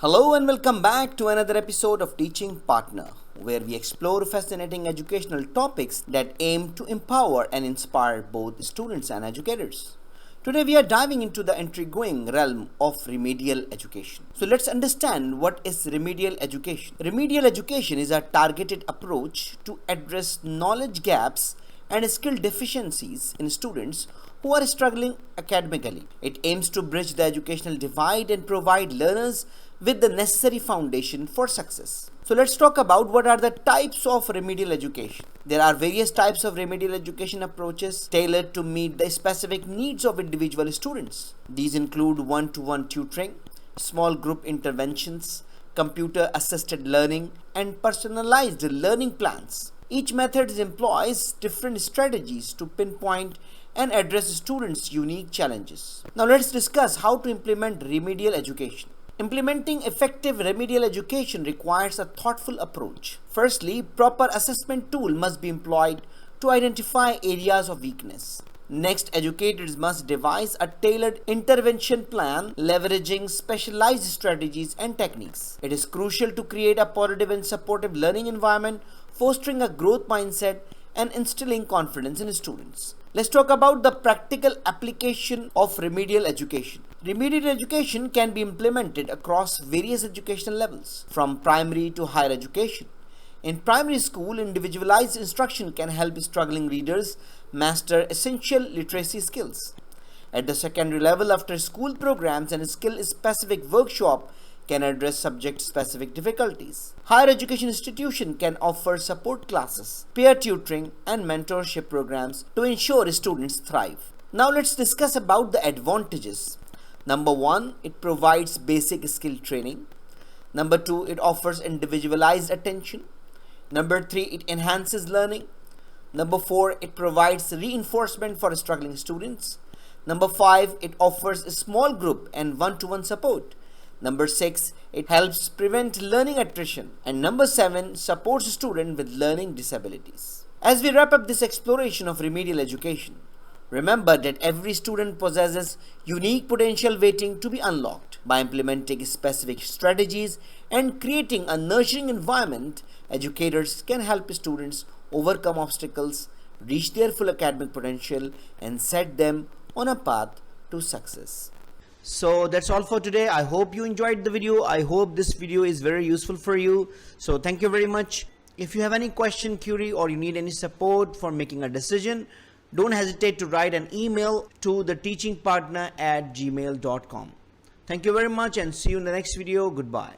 Hello and welcome back to another episode of Teaching Partner, where we explore fascinating educational topics that aim to empower and inspire both students and educators. Today we are diving into the intriguing realm of remedial education. So let's understand what is remedial education. Remedial education is a targeted approach to address knowledge gaps and skill deficiencies in students who are struggling academically. It aims to bridge the educational divide and provide learners with the necessary foundation for success. So let's talk about what are the types of remedial education. There are various types of remedial education approaches tailored to meet the specific needs of individual students. These include one-to-one tutoring, small group interventions, computer-assisted learning, and personalized learning plans. Each method employs different strategies to pinpoint and address students' unique challenges. Now let's discuss how to implement remedial education. Implementing effective remedial education requires a thoughtful approach. Firstly, proper assessment tool must be employed to identify areas of weakness. Next, educators must devise a tailored intervention plan leveraging specialized strategies and techniques. It is crucial to create a positive and supportive learning environment, fostering a growth mindset and instilling confidence in students. Let's talk about the practical application of remedial education. Remedial education can be implemented across various educational levels, from primary to higher education. In primary school, individualized instruction can help struggling readers master essential literacy skills. At the secondary level, after-school programs and skill-specific workshop can address subject-specific difficulties. Higher education institution can offer support classes, peer tutoring, and mentorship programs to ensure students thrive. Now let's discuss about the advantages. Number 1, it provides basic skill training. Number 2, it offers individualized attention. Number 3, it enhances learning. Number 4, it provides reinforcement for struggling students. Number 5, it offers a small group and one-to-one support. Number 6, it helps prevent learning attrition. And number 7, supports students with learning disabilities. As we wrap up this exploration of remedial education, remember that every student possesses unique potential waiting to be unlocked. By implementing specific strategies and creating a nurturing environment, educators can help students overcome obstacles, reach their full academic potential, and set them on a path to success. So that's all for today. I hope you enjoyed the video. I hope this video is very useful for you. So thank you very much. If you have any question, query, or you need any support for making a decision, don't hesitate to write an email to theteachingpartner@gmail.com. Thank you very much and see you in the next video. Goodbye.